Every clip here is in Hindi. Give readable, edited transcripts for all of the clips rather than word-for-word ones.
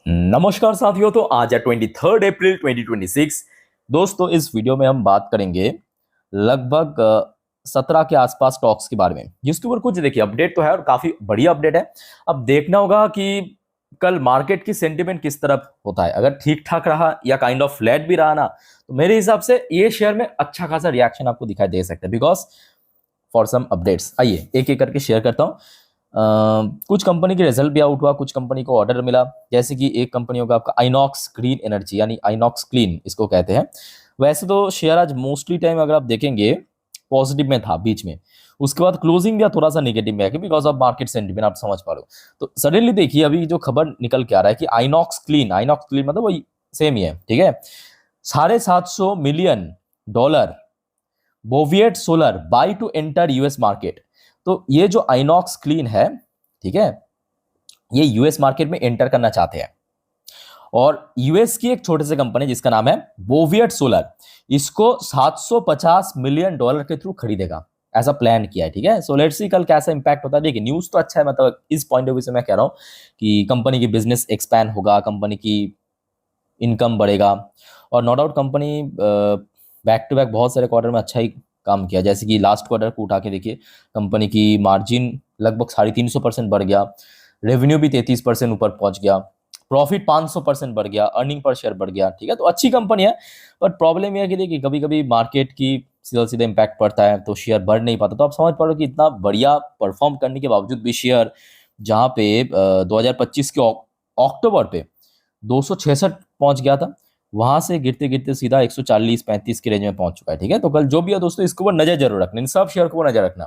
नमस्कार साथियों। तो आज है 23 अप्रैल 2026। दोस्तों, इस वीडियो में हम बात करेंगे लगभग 17 के आसपास स्टॉक्स के बारे में, जिसके ऊपर कुछ देखिए अपडेट तो है और काफी बढ़िया अपडेट है। अब देखना होगा कि कल मार्केट की सेंटिमेंट किस तरफ होता है। अगर ठीक ठाक रहा या काइंड ऑफ फ्लैट भी रहा ना, तो मेरे हिसाब से ये शेयर में अच्छा खासा रिएक्शन आपको दिखाई दे सकता है। बिकॉज फॉर सम अपडेट्स, आइए एक एक करके शेयर करता हूँ। कुछ कंपनी के रिजल्ट भी आउट हुआ, कुछ कंपनी को ऑर्डर मिला। जैसे कि एक कंपनी होगा आपका आइनॉक्स ग्रीन एनर्जी, यानी आइनॉक्स क्लीन इसको कहते हैं। वैसे तो शेयर आज मोस्टली टाइम अगर आप देखेंगे पॉजिटिव में था बीच में, उसके बाद क्लोजिंग दिया थोड़ा सा नेगेटिव में है बिकॉज ऑफ मार्केट सेंटिमेंट, आप समझ पा रहे हो। तो सडनली देखिए अभी जो खबर निकल के आ रहा है कि आइनॉक्स क्लीन मतलब वही सेम ही है, ठीक है। $750 million Boviet solar by to enter US market. तो ये जो आइनॉक्स क्लीन है, ठीक है, ये यूएस मार्केट में एंटर करना चाहते हैं। और यूएस की एक छोटे से कंपनी जिसका नाम है बोविएट सोलर, इसको $750 मिलियन के थ्रू खरीदेगा, ऐसा प्लान किया है, ठीक है। सो लेट्स सी कल कैसा इंपैक्ट होता है। देखिए न्यूज तो अच्छा है, मतलब इस पॉइंट ऑफ व्यू से मैं कह रहा हूं कि कंपनी की बिजनेस एक्सपैंड होगा, कंपनी की इनकम बढ़ेगा। और no doubt company back to back बहुत सारे क्वार्टर में अच्छा ही काम किया। जैसे कि लास्ट क्वार्टर को उठा के देखिए, कंपनी की मार्जिन लगभग 350% बढ़ गया, रेवेन्यू भी 33% ऊपर पहुंच गया, प्रॉफिट 500% बढ़ गया, अर्निंग पर शेयर बढ़ गया, ठीक है। तो अच्छी कंपनी है। बट प्रॉब्लम यह है कि देखिए कभी कभी मार्केट की सीधा सीधा इम्पैक्ट पड़ता है तो शेयर बढ़ नहीं पाता। तो आप समझ पा रहे हो कि इतना बढ़िया परफॉर्म करने के बावजूद भी शेयर, जहाँ पे 2025 के अक्टूबर पे 266 पहुंच गया था, वहां से गिरते गिरते सीधा 140-35 के रेंज में पहुंच चुका है, ठीक है। तो कल जो भी है दोस्तों, इसके ऊपर नजर जरूर रखना, इन सब शेयर को नजर रखना।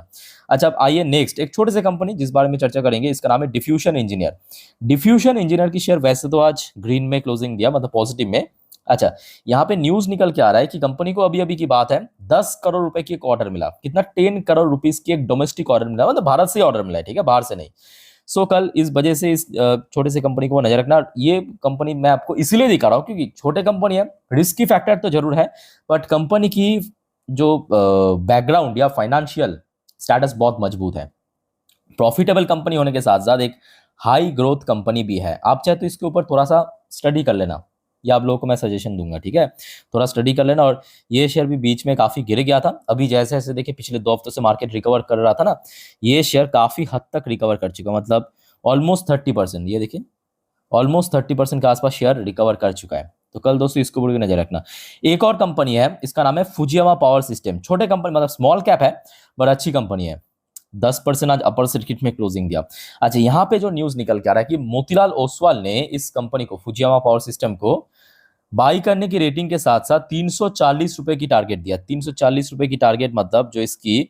अच्छा, अब आइए नेक्स्ट एक छोटे से कंपनी जिस बारे में चर्चा करेंगे, इसका नाम है डिफ्यूजन इंजीनियर। डिफ्यूजन इंजीनियर की शेयर वैसे तो आज ग्रीन में क्लोजिंग दिया, मतलब पॉजिटिव में। अच्छा, यहाँ पे न्यूज निकल के आ रहा है कि कंपनी को अभी अभी की बात है 10 करोड़ रुपए की एक ऑर्डर मिला। कितना? 10 करोड़ रुपीज की एक डोमेस्टिक ऑर्डर मिला, मतलब भारत से ऑर्डर मिला है, ठीक है, बाहर से नहीं। सो कल इस वजह से इस छोटे से कंपनी को नजर रखना। ये कंपनी मैं आपको इसलिए दिखा रहा हूँ क्योंकि छोटे कंपनी है, रिस्की फैक्टर तो जरूर है, बट कंपनी की जो बैकग्राउंड या फाइनेंशियल स्टेटस बहुत मजबूत है। प्रॉफिटेबल कंपनी होने के साथ साथ एक हाई ग्रोथ कंपनी भी है। आप चाहे तो इसके ऊपर थोड़ा सा स्टडी कर लेना, या आप लोगों को मैं सजेशन दूंगा, ठीक है, थोड़ा स्टडी कर लेना। और ये शेयर भी बीच में काफी गिर गया था, अभी जैसे जैसे देखिए पिछले 2 हफ्तों से मार्केट रिकवर कर रहा था ना, ये शेयर काफी हद तक रिकवर कर चुका, मतलब ऑलमोस्ट 30%। ये देखिए ऑलमोस्ट 30% के आसपास शेयर रिकवर कर चुका है। तो कल दोस्तों इसको ऊपर भी नजर रखना। एक और कंपनी है, इसका नाम है फुजियामा पावर सिस्टम। छोटे कंपनी, मतलब स्मॉल कैप है, बट अच्छी कंपनी है। 10% आज अपर सर्किट में क्लोजिंग दिया। अच्छा, यहाँ पे जो न्यूज निकल के आ रहा है कि मोतीलाल ओसवाल ने इस कंपनी को, फुजियामा पावर सिस्टम को बाई करने की रेटिंग के साथ साथ 340 रुपए की टारगेट दिया। 340 रुपए की टारगेट, मतलब जो इसकी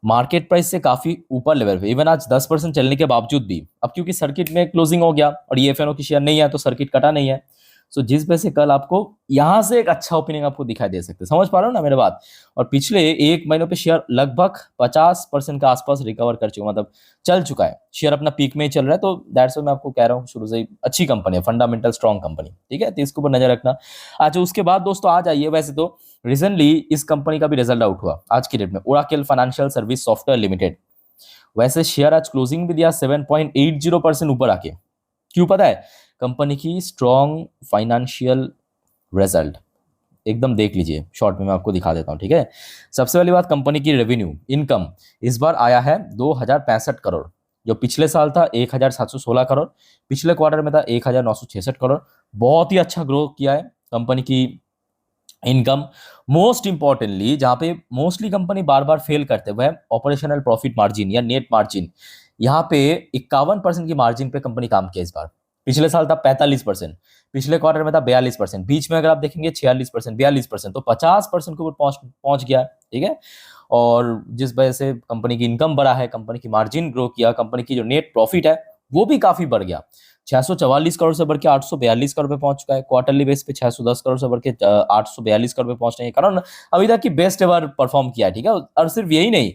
मार्केट प्राइस से काफी ऊपर लेवल पे, इवन आज 10% चलने के बावजूद भी। अब क्योंकि सर्किट में क्लोजिंग हो गया और ये एफएनओ की शेयर नहीं है तो सर्किट कटा नहीं है। सो जिस वजह से कल आपको यहां से एक अच्छा ओपनिंग आपको दिखाई दे सकते हैं। समझ पा रहे हो ना मेरे बात। और पिछले 1 महीनों पे शेयर लगभग 50% के आसपास रिकवर कर चुका, मतलब चल चुका है। शेयर अपना पीक में ही चल रहा है। तो दैट्स व्हाई मैं आपको कह रहा हूँ शुरू से ही अच्छी कंपनी है, फंडामेंटल स्ट्रॉन्ग कंपनी, ठीक है। तो इसके ऊपर नजर रखना। अच्छा, उसके बाद दोस्तों आ जाइए, वैसे तो रिसेंटली इस कंपनी का भी रिजल्ट आउट हुआ आज की डेट में, Oracle financial service software limited. वैसे शेयर आज क्लोजिंग भी दिया 7.80% ऊपर आके। क्यों पता है? कंपनी की स्ट्रॉन्ग फाइनेंशियल रिजल्ट एकदम देख लीजिए, शॉर्ट में मैं आपको दिखा देता हूं, ठीक है। सबसे पहली बात, कंपनी की रेवेन्यू इनकम इस बार आया है 2065 करोड़, जो पिछले साल था 1716 करोड़, पिछले क्वार्टर में था 1966 करोड़। बहुत ही अच्छा ग्रो किया है कंपनी की इनकम। मोस्ट इंपॉर्टेंटली जहां पे मोस्टली कंपनी बार बार फेल करते हुए, ऑपरेशनल प्रॉफिट मार्जिन या नेट मार्जिन, यहाँ पे 51% की मार्जिन पे कंपनी काम किया इस बार। पिछले साल था 45%, पिछले क्वार्टर में था 42%, बीच में अगर आप देखेंगे 46%, 42%, तो 50% के ऊपर पहुंच पहुंच गया, ठीक है। और जिस वजह से कंपनी की इनकम बढ़ा है, कंपनी की मार्जिन ग्रो किया, कंपनी की जो नेट प्रॉफिट है वो भी काफी बढ़ गया। 644 करोड़ से बढ़ के 842 करोड़ पे पहुंच चुका है। क्वार्टरली बेस पे 610 करोड़ से बढ़ के 842 करोड़ पे पहुंचने के कारण अभी तक की बेस्ट एवर परफॉर्म किया है, ठीक है। और सिर्फ यही नहीं,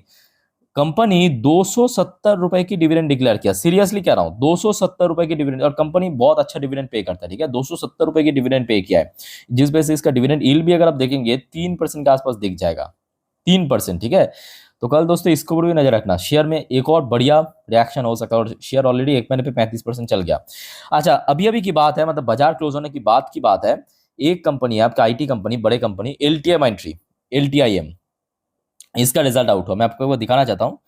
कंपनी 270 रुपए की डिविडेंड डिक्लेयर किया। सीरियसली कह रहा हूं, 270 रुपए की डिविडेंड, और कंपनी बहुत अच्छा डिविडेंड पे करता है, ठीक है। 270 रुपए की डिविडेंड पे किया है, जिस वजह से इसका डिविडेंड यील्ड भी अगर आप देखेंगे 3% के आसपास दिख जाएगा। 3%, ठीक है। तो कल दोस्तों इसको ऊपर भी नजर रखना, शेयर में एक और बढ़िया रिएक्शन हो सकता है, और शेयर ऑलरेडी एक महीने पे 35% चल गया। अच्छा, अभी अभी की बात है, मतलब बाजार क्लोज होने की बात है, एक कंपनी है आपका आईटी कंपनी, बड़े कंपनी एलटीएम एंट्री, एलटीआईएम, इसका रिजल्ट आउट हुआ। मैं आपको वो दिखाना चाहता हूँ।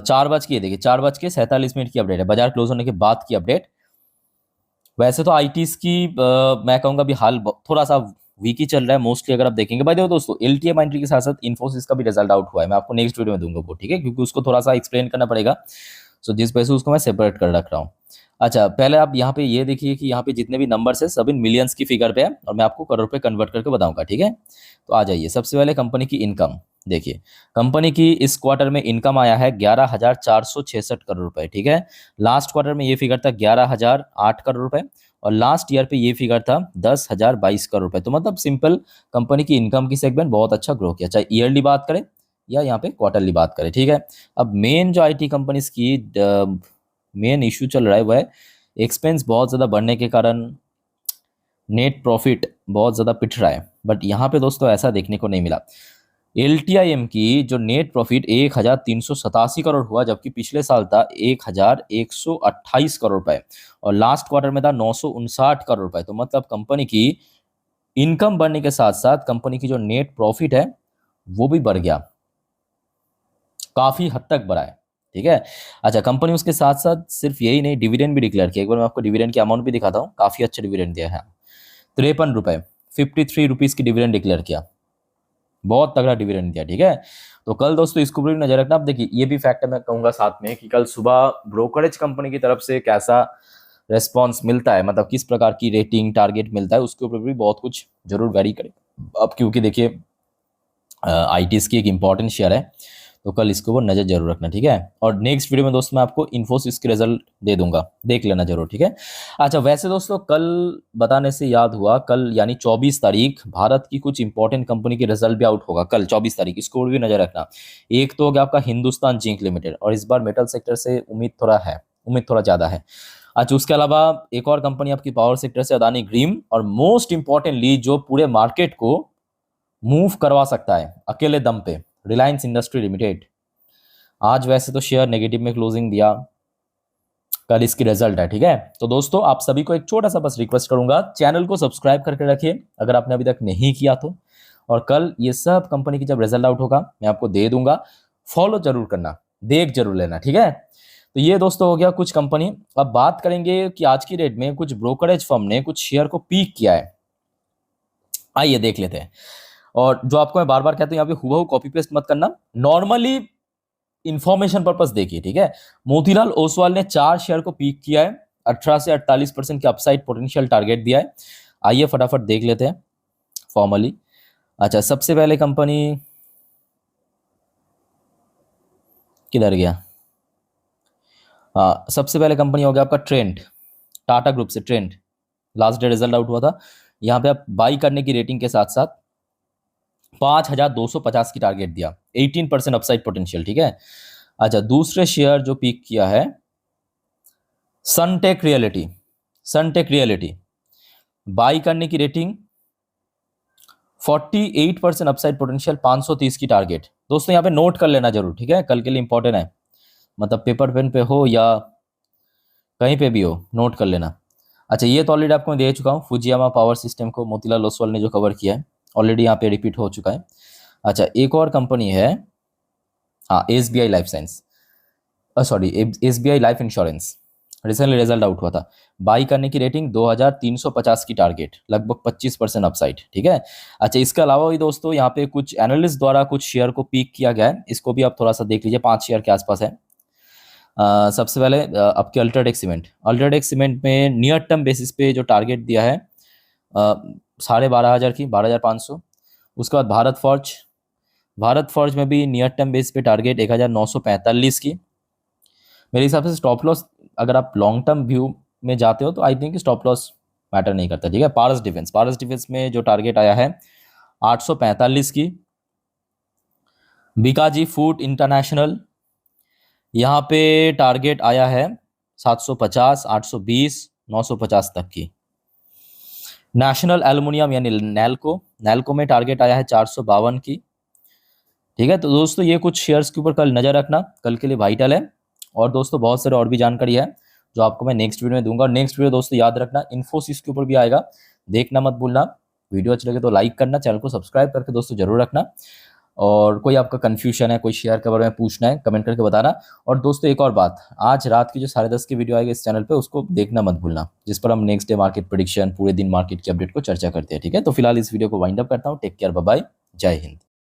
4 बज के, देखिए 4:47 की अपडेट है, बाजार क्लोज होने के बाद की अपडेट। वैसे तो आईटीज की मैं कहूंगा अभी हाल थोड़ा सा वीक ही चल रहा है मोस्टली, अगर आप देखेंगे। भाई देखो दोस्तों, एलटीएम एंट्री के साथ साथ इन्फोसिस का भी रिजल्ट आउट हुआ है, मैं आपको नेक्स्ट वीडियो में दूंगा वो, ठीक है, क्योंकि उसको थोड़ा सा एक्सप्लेन करना पड़ेगा। सो जिस वजह से उसको मैं सेपरेट कर रख रहा हूँ। अच्छा, पहले आप यहाँ पे ये देखिए कि यहाँ पे जितने भी नंबर्स है सब इन मिलियंस की फिगर पे है, और मैं आपको करोड़ पे कन्वर्ट करके बताऊंगा, ठीक है। तो आ जाइए, सबसे पहले कंपनी की इनकम देखिए। कंपनी की इस क्वार्टर में इनकम आया है 11,466 करोड़ रुपए, ठीक है। लास्ट क्वार्टर में ये फिगर था 11,008 करोड़ रुपए, और लास्ट ईयर पे ये फिगर था 10,022 करोड़ रुपए। तो मतलब सिंपल, कंपनी की इनकम की सेगमेंट बहुत अच्छा ग्रो किया, चाहे ईयरली बात करें या यहाँ पे क्वार्टरली बात करें, ठीक है। अब मेन जो आईटी कंपनीज की मेन इशू चल रहा है वह है एक्सपेंस बहुत ज़्यादा बढ़ने के कारण नेट प्रॉफिट बहुत ज़्यादा पिट रहा है। बट यहाँ पे दोस्तों ऐसा देखने को नहीं मिला। एलटीआईएम की जो नेट प्रॉफिट 1,387 करोड़ हुआ, जबकि पिछले साल था 1,128 करोड़ रुपए, और लास्ट क्वार्टर में था 959 करोड़ रुपए। तो मतलब कंपनी की इनकम बढ़ने के साथ साथ कंपनी की जो नेट प्रॉफिट है वो भी बढ़ गया, काफी हद तक बढ़ा है, ठीक है। अच्छा, कंपनी उसके साथ साथ सिर्फ यही नहीं, डिविडेंड भी डिक्लेयर किया। एक बार मैं आपको डिविडेंड की अमाउंट भी दिखाता हूँ, काफी अच्छा डिविडेंड दिया है, 53 रुपए, 53 रुपीज की डिविडेंड डिक्लेयर किया, बहुत तगड़ा डिविडेंड दिया, ठीक है। तो कल दोस्तों इसको भी नजर रखना। आप देखिए, ये भी फैक्ट है मैं कहूंगा साथ में, कि कल सुबह ब्रोकरेज कंपनी की तरफ से कैसा रेस्पॉन्स मिलता है, मतलब किस प्रकार की रेटिंग टारगेट मिलता है, उसके ऊपर भी बहुत कुछ जरूर वेरी करे। अब क्योंकि देखिए आईटीज की एक इंपॉर्टेंट शेयर है, तो कल इसके ऊपर नजर जरूर रखना, ठीक है। और नेक्स्ट वीडियो में दोस्तों मैं आपको इन्फोसिस के रिजल्ट दे दूंगा, देख लेना जरूर, ठीक है। अच्छा, वैसे दोस्तों कल बताने से याद हुआ, कल यानी 24 तारीख भारत की कुछ इंपॉर्टेंट कंपनी के रिजल्ट भी आउट होगा कल 24 तारीख, इसको भी नजर रखना। एक तो हो गया आपका हिंदुस्तान जिंक लिमिटेड, और इस बार मेटल सेक्टर से उम्मीद थोड़ा ज्यादा है। अच्छा, उसके अलावा एक और कंपनी आपकी पावर सेक्टर से अदानी ग्रीन, और मोस्ट इंपॉर्टेंटली जो पूरे मार्केट को मूव करवा सकता है अकेले दम पे, रिलायंस इंडस्ट्री लिमिटेड। आज वैसे तो शेयर नेगेटिव में क्लोजिंग दिया, कल इसकी रिजल्ट है, ठीक है। तो दोस्तों आप सभी को एक छोटा सा बस रिक्वेस्ट करूंगा, चैनल को सब्सक्राइब करके रखिए अगर आपने अभी तक नहीं किया तो, और कल ये सब कंपनी की जब रिजल्ट आउट होगा मैं आपको दे दूंगा, फॉलो जरूर करना, देख जरूर लेना, ठीक है। तो ये दोस्तों हो गया कुछ कंपनी। अब बात करेंगे कि आज की डेट में कुछ ब्रोकरेज फर्म ने कुछ शेयर को पीक किया है, आइए देख लेते हैं। और जो आपको मैं बार बार कहता हूं, यहाँ पे हुबहू कॉपी पेस्ट मत करना, नॉर्मली इंफॉर्मेशन पर्पस देखिए, ठीक है। मोतीलाल ओसवाल ने 4 शेयर को पीक किया है, 18 से 48% के अपसाइड पोटेंशियल टारगेट दिया है। आइए फटाफट देख लेते हैं फॉर्मली। अच्छा, सबसे पहले कंपनी किधर गया, हाँ सबसे पहले कंपनी हो गया आपका ट्रेंड, टाटा ग्रुप से trend, last day result out हुआ था। यहाँ पे आप बाई करने की रेटिंग के साथ साथ 5,250 की टारगेट दिया, 18% अपसाइड पोटेंशियल, ठीक है। अच्छा, दूसरे शेयर जो पीक किया है सनटेक रियलिटी, सनटेक रियलिटी, बाई करने की रेटिंग 48% अपसाइड पोटेंशियल, 530 की टारगेट। दोस्तों यहाँ पे नोट कर लेना जरूर, ठीक है, कल के लिए इंपॉर्टेंट है, मतलब पेपर पेन पे हो या कहीं पे भी हो, नोट कर लेना। अच्छा, ये तो ऑलरेडी आपको मैं दे चुका हूँ, फुजियामा पावर सिस्टम को मोतीलाल ओसवाल ने जो कवर किया है, ऑलरेडी यहाँ पे रिपीट हो चुका है। अच्छा, एक और कंपनी है, हाँ SBI life science, sorry SBI life insurance, recently result out हुआ था, बाई करने की रेटिंग 2,350 की टारगेट, लगभग 25% अपसाइड, ठीक है। अच्छा, इसके अलावा भी दोस्तों यहाँ पे कुछ एनालिस्ट द्वारा कुछ शेयर को पीक किया गया है, इसको भी आप थोड़ा सा देख लीजिए, 5 शेयर के आसपास है। सबसे पहले आपके अल्ट्राटेक सीमेंट में नियर टर्म बेसिस पे जो टारगेट दिया है 12,500 की, 12,500। उसके बाद भारत फॉर्ज में भी नियर टर्म बेस पे टारगेट 1,945 की। मेरे हिसाब से स्टॉप लॉस, अगर आप लॉन्ग टर्म व्यू में जाते हो तो I think stop loss matter नहीं करता, ठीक है। पारस डिफेंस में जो टारगेट आया है 845 की। बीकाजी फूड इंटरनेशनल, यहाँ पे टारगेट आया है 750, 820, 950 तक की। नेशनल एल्युमिनियम यानी नैल्को में टारगेट आया है 452 की, ठीक है, तो दोस्तों ये कुछ शेयर्स के ऊपर कल नजर रखना, कल के लिए वाइटल है। और दोस्तों बहुत सारे और भी जानकारी है जो आपको मैं नेक्स्ट वीडियो में दूंगा। और नेक्स्ट वीडियो दोस्तों याद रखना इन्फोसिस के ऊपर भी आएगा, देखना मत भूलना। वीडियो अच्छी लगे तो लाइक करना, चैनल को सब्सक्राइब करके दोस्तों जरूर रखना। और कोई आपका कंफ्यूजन है, कोई शेयर के बारे में पूछना है, कमेंट करके बताना। और दोस्तों एक और बात, आज रात की जो 10:30 की वीडियो आएगी इस चैनल पे, उसको देखना मत भूलना, जिस पर हम नेक्स्ट डे मार्केट प्रेडिक्शन, पूरे दिन मार्केट की अपडेट को चर्चा करते हैं। ठीक है, तो फिलहाल इस वीडियो को वाइंड अप करता हूँ। टेक केयर, बाय बाय, जय हिंद।